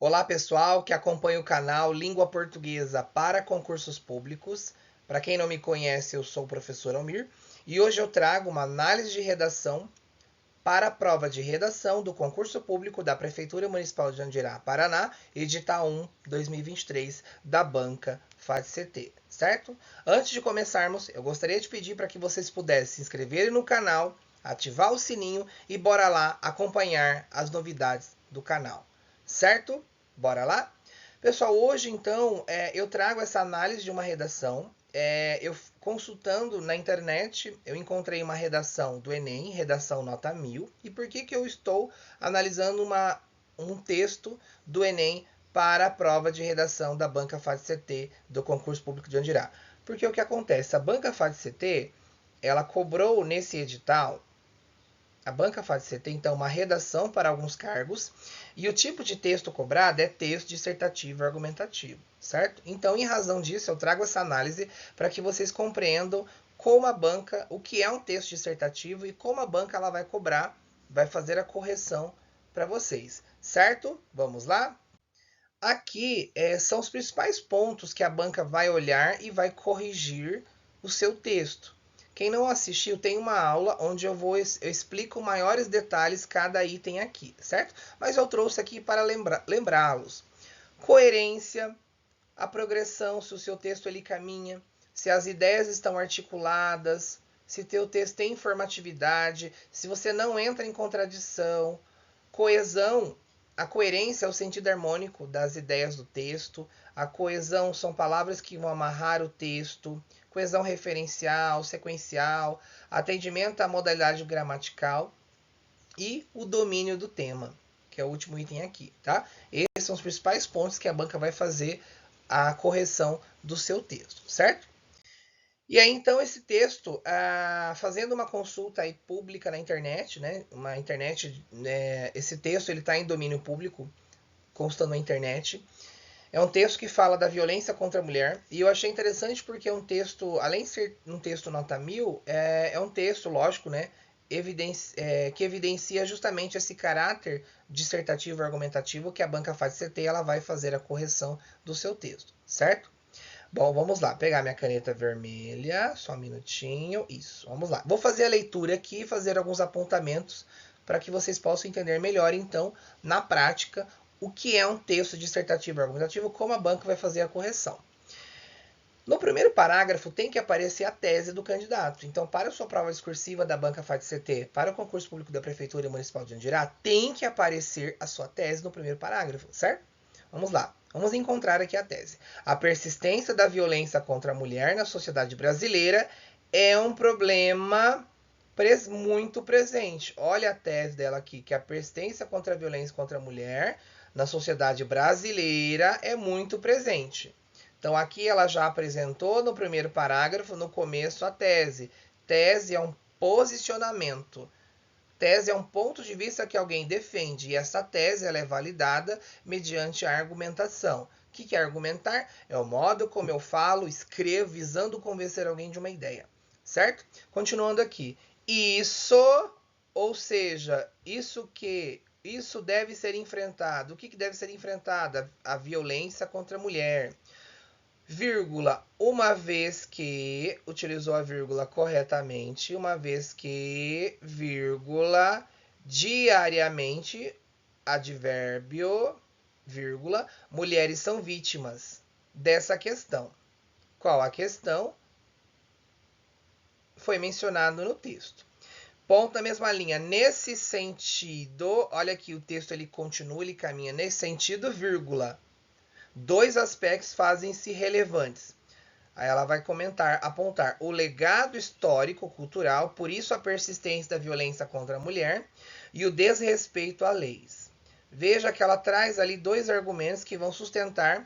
Olá, pessoal que acompanha o canal Língua Portuguesa para Concursos Públicos. Para quem não me conhece, eu sou o professor Almir e hoje eu trago uma análise de redação para a prova de redação do concurso público da Prefeitura Municipal de Andirá, Paraná, edital 1 2023 da banca FADCT, certo? Antes de começarmos, eu gostaria de pedir para que vocês pudessem se inscreverem no canal, ativar o sininho e bora lá acompanhar as novidades do canal, certo? Bora lá? Pessoal, hoje então eu trago essa análise de uma redação. Eu consultando na internet, eu encontrei uma redação do Enem, redação nota 1000. E por que eu estou analisando um texto do Enem para a prova de redação da banca FADCT do concurso público de Andirá? Porque o que acontece? A banca FADCT, ela cobrou nesse edital. A banca FADCT, então, uma redação para alguns cargos e o tipo de texto cobrado é texto dissertativo e argumentativo, certo? Então, em razão disso, eu trago essa análise para que vocês compreendam como a banca, o que é um texto dissertativo e como a banca ela vai cobrar, vai fazer a correção para vocês, certo? Vamos lá? Aqui são os principais pontos que a banca vai olhar e vai corrigir o seu texto. Quem não assistiu, tem uma aula onde eu explico maiores detalhes cada item aqui, certo? Mas eu trouxe aqui para lembrá-los. Coerência, a progressão, se o seu texto ele caminha, se as ideias estão articuladas, se teu texto tem informatividade, se você não entra em contradição, coesão, a coerência é o sentido harmônico das ideias do texto, a coesão são palavras que vão amarrar o texto, coesão referencial, sequencial, atendimento à modalidade gramatical e o domínio do tema, que é o último item aqui, tá? Esses são os principais pontos que a banca vai fazer a correção do seu texto, certo? E aí, então, esse texto, fazendo uma consulta aí pública na internet, né? Uma internet, esse texto ele está em domínio público, consta na internet. É um texto que fala da violência contra a mulher. E eu achei interessante porque é um texto, além de ser um texto nota 1000, é um texto, lógico, né? Que evidencia justamente esse caráter dissertativo e argumentativo que a banca FADCT ela vai fazer a correção do seu texto, certo? Bom, vamos lá. Pegar minha caneta vermelha. Só um minutinho. Isso, vamos lá. Vou fazer a leitura aqui e fazer alguns apontamentos para que vocês possam entender melhor, então, na prática, o que é um texto dissertativo argumentativo, como a banca vai fazer a correção. No primeiro parágrafo tem que aparecer a tese do candidato. Então, para a sua prova discursiva da banca FADCT, para o concurso público da Prefeitura Municipal de Andirá, tem que aparecer a sua tese no primeiro parágrafo, certo? Vamos lá. Vamos encontrar aqui a tese. A persistência da violência contra a mulher na sociedade brasileira é um problema muito presente. Olha a tese dela aqui, que a persistência contra a violência contra a mulher na sociedade brasileira é muito presente. Então, aqui ela já apresentou no primeiro parágrafo, no começo, a tese. Tese é um posicionamento. Tese é um ponto de vista que alguém defende e essa tese ela é validada mediante a argumentação. O que é argumentar? É o modo como eu falo, escrevo, visando convencer alguém de uma ideia. Certo? Continuando aqui. Isso, ou seja, isso deve ser enfrentado. O que deve ser enfrentado? A violência contra a mulher. Vírgula, uma vez que, utilizou a vírgula corretamente, uma vez que, vírgula, diariamente, advérbio, vírgula, mulheres são vítimas dessa questão. Qual a questão? Foi mencionado no texto. Ponto na mesma linha. Nesse sentido, olha aqui, o texto ele continua, ele caminha nesse sentido, vírgula. Dois aspectos fazem-se relevantes. Aí ela vai apontar o legado histórico-cultural, por isso a persistência da violência contra a mulher e o desrespeito a leis. Veja que ela traz ali dois argumentos que vão sustentar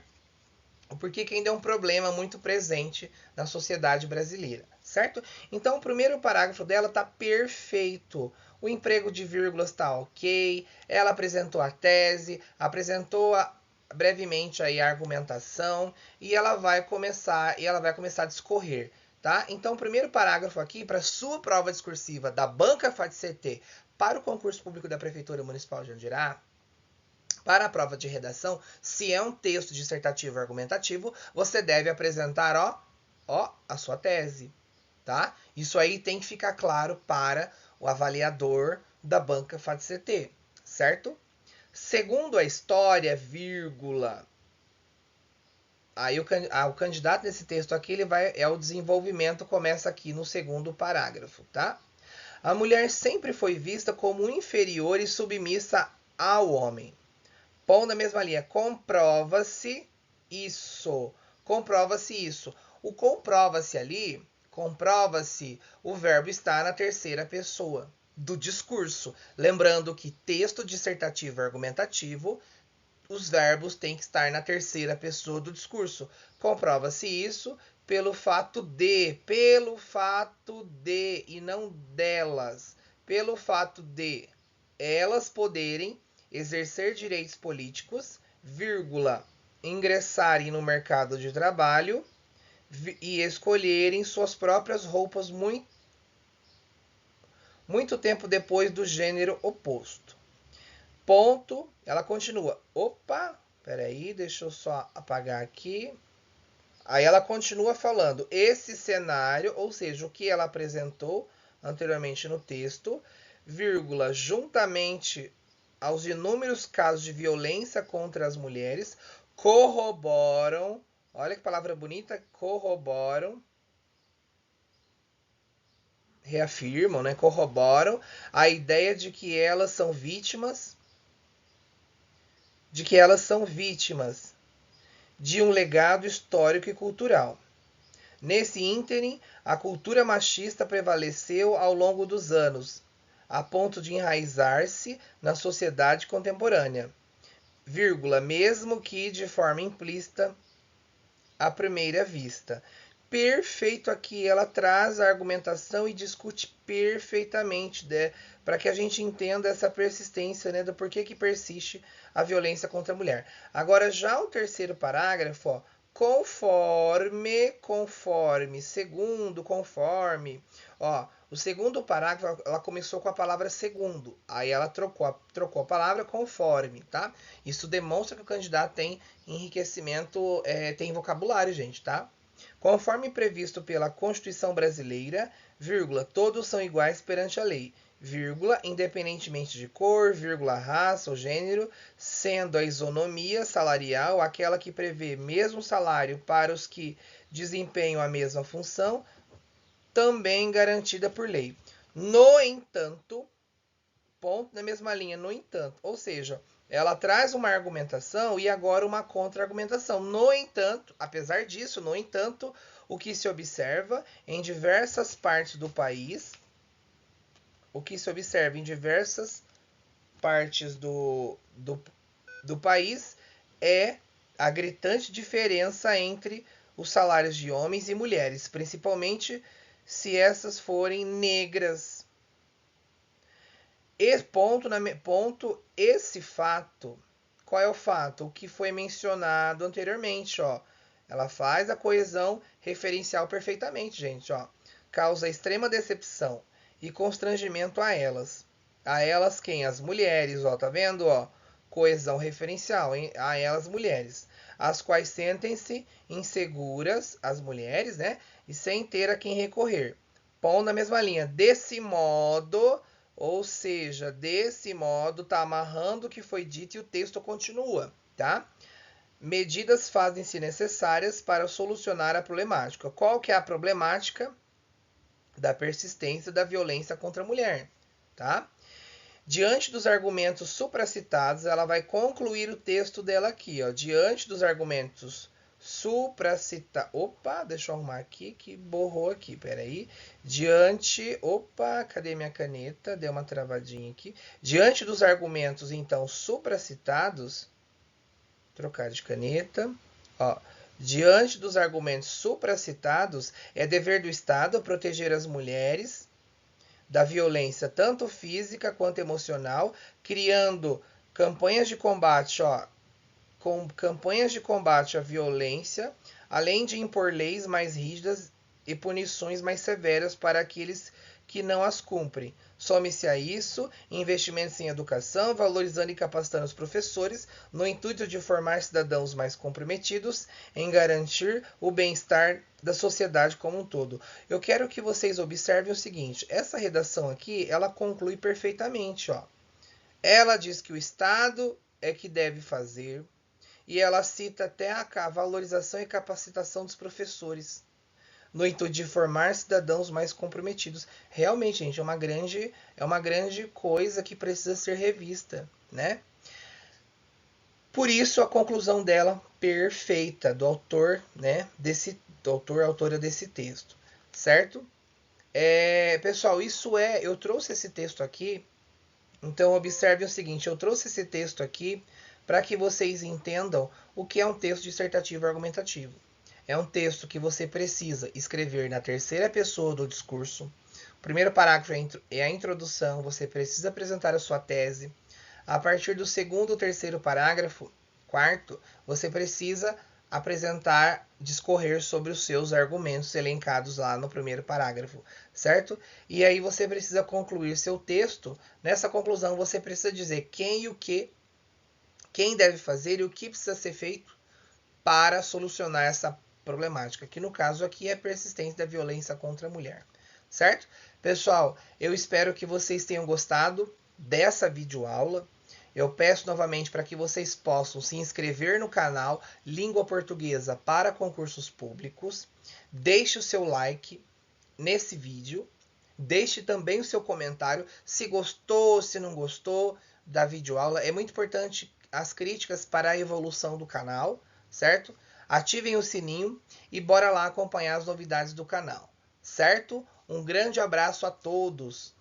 o porquê que ainda é um problema muito presente na sociedade brasileira, certo? Então, o primeiro parágrafo dela está perfeito. O emprego de vírgulas está ok. Ela apresentou a tese, apresentou brevemente aí a argumentação e ela vai começar a discorrer, tá? Então, o primeiro parágrafo aqui para sua prova discursiva da banca FADCT para o concurso público da Prefeitura Municipal de Andirá, Para a prova de redação, se é um texto dissertativo argumentativo, você deve apresentar, a sua tese, tá? Isso aí tem que ficar claro para o avaliador da banca FATCT, certo? Segundo a história, vírgula. Aí o candidato nesse texto aqui, o desenvolvimento começa aqui no segundo parágrafo, tá? A mulher sempre foi vista como inferior e submissa ao homem. Pondo na mesma linha, comprova-se isso. Comprova-se isso. O comprova-se ali, comprova-se, o verbo está na terceira pessoa do discurso. Lembrando que texto dissertativo e argumentativo, os verbos têm que estar na terceira pessoa do discurso. Comprova-se isso pelo fato de, e não delas, pelo fato de elas poderem exercer direitos políticos, vírgula, ingressarem no mercado de trabalho e escolherem suas próprias roupas muito tempo depois do gênero oposto. Ponto, ela continua. Opa, peraí, deixa eu só apagar aqui. Aí ela continua falando, esse cenário, ou seja, o que ela apresentou anteriormente no texto, vírgula, juntamente aos inúmeros casos de violência contra as mulheres, corroboram, olha que palavra bonita, corroboram, reafirmam, né, corroboram a ideia de que elas são vítimas de um legado histórico e cultural. Nesse ínterim, a cultura machista prevaleceu ao longo dos anos, a ponto de enraizar-se na sociedade contemporânea, vírgula, mesmo que de forma implícita à primeira vista. Perfeito, aqui ela traz a argumentação e discute perfeitamente, né, para que a gente entenda essa persistência, né, do porquê que persiste a violência contra a mulher. Agora, já o terceiro parágrafo, conforme, o segundo parágrafo, ela começou com a palavra segundo, aí ela trocou a palavra conforme, tá? Isso demonstra que o candidato tem enriquecimento, tem vocabulário, gente, tá? Conforme previsto pela Constituição Brasileira, vírgula, todos são iguais perante a lei, vírgula, independentemente de cor, vírgula, raça ou gênero, sendo a isonomia salarial aquela que prevê mesmo salário para os que desempenham a mesma função, também garantida por lei. No entanto, ponto na mesma linha, no entanto, ou seja, ela traz uma argumentação e agora uma contra-argumentação. No entanto, apesar disso, no entanto, o que se observa em diversas partes do país, do país é a gritante diferença entre os salários de homens e mulheres, principalmente se essas forem negras. Esse fato, qual é o fato? O que foi mencionado anteriormente, ó. Ela faz a coesão referencial perfeitamente, gente, ó. Causa extrema decepção e constrangimento a elas. A elas quem? As mulheres, ó, tá vendo, ó? Coesão referencial, hein? A elas mulheres, as quais sentem-se inseguras, as mulheres, né? E sem ter a quem recorrer. Pondo na mesma linha, desse modo, ou seja, desse modo, tá amarrando o que foi dito e o texto continua, tá? Medidas fazem-se necessárias para solucionar a problemática. Qual que é a problemática? Da persistência da violência contra a mulher, tá? Diante dos argumentos supracitados, ela vai concluir o texto dela aqui, ó. Diante dos argumentos supracitados... Opa, deixa eu arrumar aqui, que borrou aqui, peraí. Cadê minha caneta? Deu uma travadinha aqui. Diante dos argumentos, então, supracitados... Trocar de caneta, ó. Diante dos argumentos supracitados, é dever do Estado proteger as mulheres da violência tanto física quanto emocional, criando campanhas de combate, à violência, além de impor leis mais rígidas e punições mais severas para aqueles que não as cumprem. Some-se a isso investimentos em educação, valorizando e capacitando os professores, no intuito de formar cidadãos mais comprometidos em garantir o bem-estar da sociedade como um todo. Eu quero que vocês observem o seguinte, essa redação aqui, ela conclui perfeitamente, ó. Ela diz que o Estado é que deve fazer, e ela cita até a valorização e capacitação dos professores, no intuito de formar cidadãos mais comprometidos. Realmente, gente, é uma grande coisa que precisa ser revista, né? Por isso a conclusão dela perfeita do autor, né? Autora desse texto, certo? Pessoal, eu trouxe esse texto aqui. Então observe o seguinte, eu trouxe esse texto aqui para que vocês entendam o que é um texto dissertativo argumentativo. É um texto que você precisa escrever na terceira pessoa do discurso. O primeiro parágrafo é a introdução, você precisa apresentar a sua tese. A partir do segundo ou terceiro parágrafo, quarto, você precisa discorrer sobre os seus argumentos elencados lá no primeiro parágrafo, certo? E aí você precisa concluir seu texto. Nessa conclusão, você precisa dizer quem e o que, quem deve fazer e o que precisa ser feito para solucionar essa problemática, que no caso aqui é a persistência da violência contra a mulher, certo? Pessoal, eu espero que vocês tenham gostado dessa videoaula. Eu peço novamente para que vocês possam se inscrever no canal Língua Portuguesa para Concursos Públicos. Deixe o seu like nesse vídeo. Deixe também o seu comentário se gostou, se não gostou da videoaula. É muito importante as críticas para a evolução do canal, certo? Ativem o sininho e bora lá acompanhar as novidades do canal, certo? Um grande abraço a todos!